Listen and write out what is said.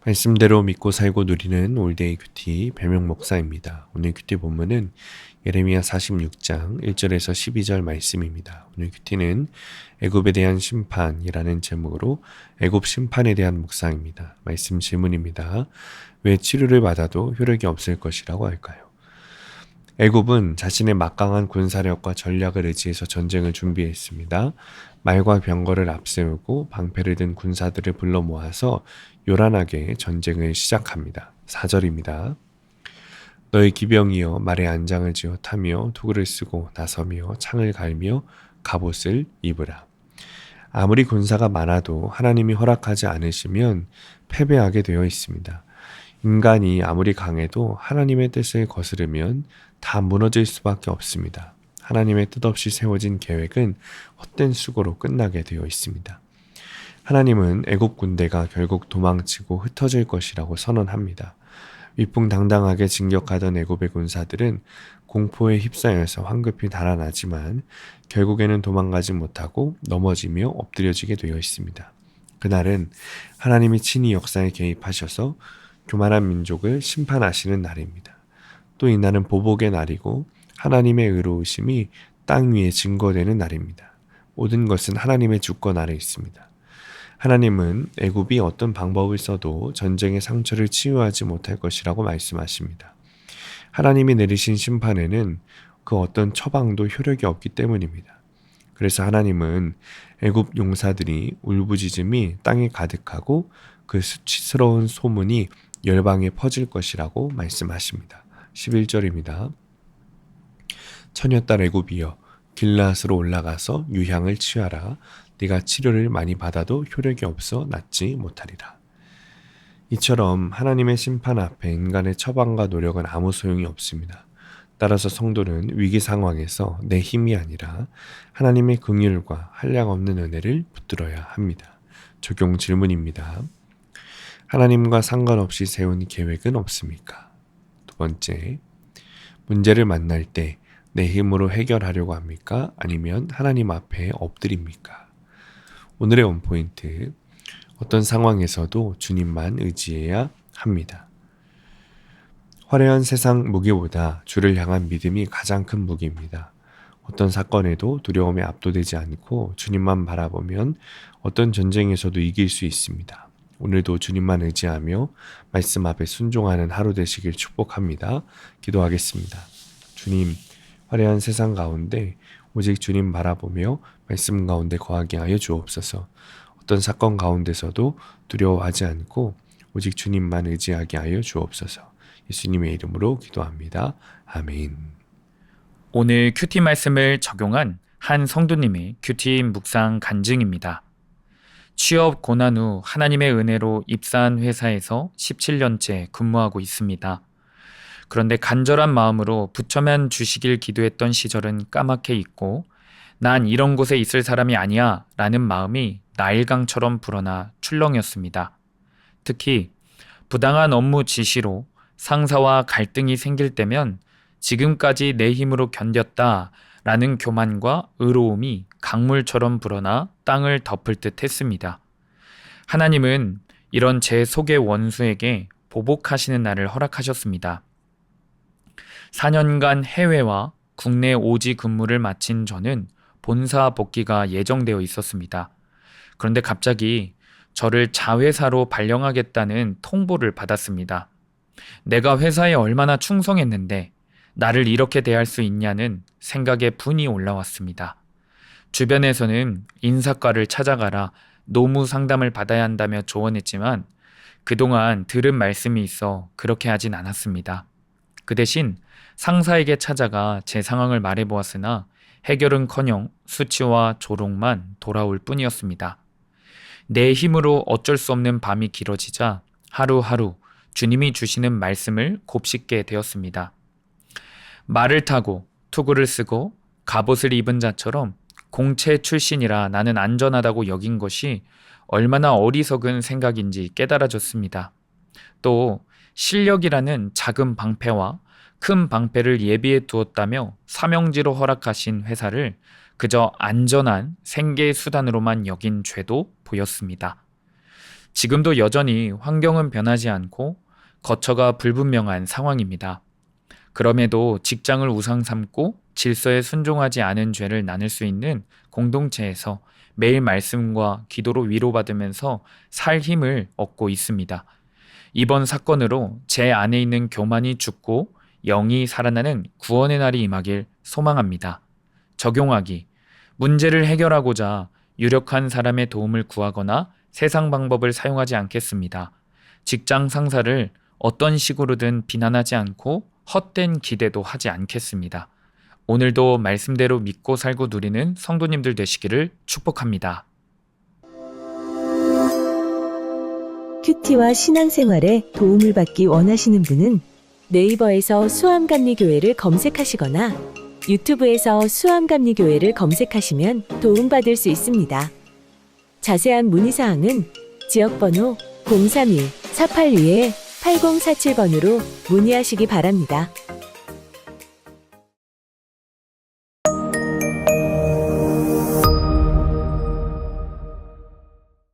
말씀대로 믿고 살고 누리는 올데이 큐티 배명 목사입니다. 오늘 큐티 본문은 예레미야 46장 1절에서 12절 말씀입니다. 오늘 큐티는 애굽에 대한 심판이라는 제목으로 애굽 심판에 대한 묵상입니다. 말씀 질문입니다. 왜 치료를 받아도 효력이 없을 것이라고 할까요? 애굽은 자신의 막강한 군사력과 전략을 의지해서 전쟁을 준비했습니다. 말과 병거를 앞세우고 방패를 든 군사들을 불러 모아서 요란하게 전쟁을 시작합니다. 4절입니다. 너희 기병이여 말에 안장을 지어 타며 도구를 쓰고 나서며 창을 갈며 갑옷을 입으라. 아무리 군사가 많아도 하나님이 허락하지 않으시면 패배하게 되어 있습니다. 인간이 아무리 강해도 하나님의 뜻을 거스르면 다 무너질 수밖에 없습니다. 하나님의 뜻없이 세워진 계획은 헛된 수고로 끝나게 되어 있습니다. 하나님은 애굽 군대가 결국 도망치고 흩어질 것이라고 선언합니다. 위풍당당하게 진격하던 애굽의 군사들은 공포에 휩싸여서 황급히 달아나지만 결국에는 도망가지 못하고 넘어지며 엎드려지게 되어 있습니다. 그날은 하나님이 친히 역사에 개입하셔서 교만한 민족을 심판하시는 날입니다. 또 이날은 보복의 날이고 하나님의 의로우심이 땅 위에 증거되는 날입니다. 모든 것은 하나님의 주권 아래 있습니다. 하나님은 애굽이 어떤 방법을 써도 전쟁의 상처를 치유하지 못할 것이라고 말씀하십니다. 하나님이 내리신 심판에는 그 어떤 처방도 효력이 없기 때문입니다. 그래서 하나님은 애굽 용사들이 울부짖음이 땅에 가득하고 그 수치스러운 소문이 열방에 퍼질 것이라고 말씀하십니다. 11절입니다. 처녀딸 애굽이여 길라앗으로 올라가서 유향을 취하라. 네가 치료를 많이 받아도 효력이 없어 낫지 못하리라. 이처럼 하나님의 심판 앞에 인간의 처방과 노력은 아무 소용이 없습니다. 따라서 성도는 위기 상황에서 내 힘이 아니라 하나님의 긍휼과 한량없는 은혜를 붙들어야 합니다. 적용 질문입니다. 하나님과 상관없이 세운 계획은 없습니까? 두 번째, 문제를 만날 때 내 힘으로 해결하려고 합니까? 아니면 하나님 앞에 엎드립니까? 오늘의 원포인트, 어떤 상황에서도 주님만 의지해야 합니다. 화려한 세상 무기보다 주를 향한 믿음이 가장 큰 무기입니다. 어떤 사건에도 두려움에 압도되지 않고 주님만 바라보면 어떤 전쟁에서도 이길 수 있습니다. 오늘도 주님만 의지하며 말씀 앞에 순종하는 하루 되시길 축복합니다. 기도하겠습니다. 주님, 화려한 세상 가운데 오직 주님 바라보며 말씀 가운데 거하게 하여 주옵소서. 어떤 사건 가운데서도 두려워하지 않고 오직 주님만 의지하게 하여 주옵소서. 예수님의 이름으로 기도합니다. 아멘. 오늘 큐티 말씀을 적용한 한 성도님의 큐티 묵상 간증입니다. 취업 고난 후 하나님의 은혜로 입사한 회사에서 17년째 근무하고 있습니다. 그런데 간절한 마음으로 부처만 주시길 기도했던 시절은 까맣게 있고 난 이런 곳에 있을 사람이 아니야 라는 마음이 나일강처럼 불어나 출렁였습니다. 특히 부당한 업무 지시로 상사와 갈등이 생길 때면 지금까지 내 힘으로 견뎠다 라는 교만과 의로움이 강물처럼 불어나 땅을 덮을 듯 했습니다. 하나님은 이런 제 속의 원수에게 보복하시는 날을 허락하셨습니다. 4년간 해외와 국내 오지 근무를 마친 저는 본사 복귀가 예정되어 있었습니다. 그런데 갑자기 저를 자회사로 발령하겠다는 통보를 받았습니다. 내가 회사에 얼마나 충성했는데 나를 이렇게 대할 수 있냐는 생각에 분이 올라왔습니다. 주변에서는 인사과를 찾아가라, 노무 상담을 받아야 한다며 조언했지만 그동안 들은 말씀이 있어 그렇게 하진 않았습니다. 그 대신 상사에게 찾아가 제 상황을 말해보았으나 해결은커녕 수치와 조롱만 돌아올 뿐이었습니다. 내 힘으로 어쩔 수 없는 밤이 길어지자 하루하루 주님이 주시는 말씀을 곱씹게 되었습니다. 말을 타고 투구를 쓰고 갑옷을 입은 자처럼 공채 출신이라 나는 안전하다고 여긴 것이 얼마나 어리석은 생각인지 깨달아졌습니다. 또 실력이라는 작은 방패와 큰 방패를 예비해 두었다며 사명지로 허락하신 회사를 그저 안전한 생계 수단으로만 여긴 죄도 보였습니다. 지금도 여전히 환경은 변하지 않고 거처가 불분명한 상황입니다. 그럼에도 직장을 우상 삼고 질서에 순종하지 않은 죄를 나눌 수 있는 공동체에서 매일 말씀과 기도로 위로받으면서 살 힘을 얻고 있습니다. 이번 사건으로 제 안에 있는 교만이 죽고 영이 살아나는 구원의 날이 임하길 소망합니다. 적용하기. 문제를 해결하고자 유력한 사람의 도움을 구하거나 세상 방법을 사용하지 않겠습니다. 직장 상사를 어떤 식으로든 비난하지 않고 헛된 기대도 하지 않겠습니다. 오늘도 말씀대로 믿고 살고 누리는 성도님들 되시기를 축복합니다. 큐티와 신앙생활에 도움을 받기 원하시는 분은 네이버에서 수암감리교회를 검색하시거나 유튜브에서 수암감리교회를 검색하시면 도움받을 수 있습니다. 자세한 문의사항은 지역번호 031-482-8047번으로 문의하시기 바랍니다.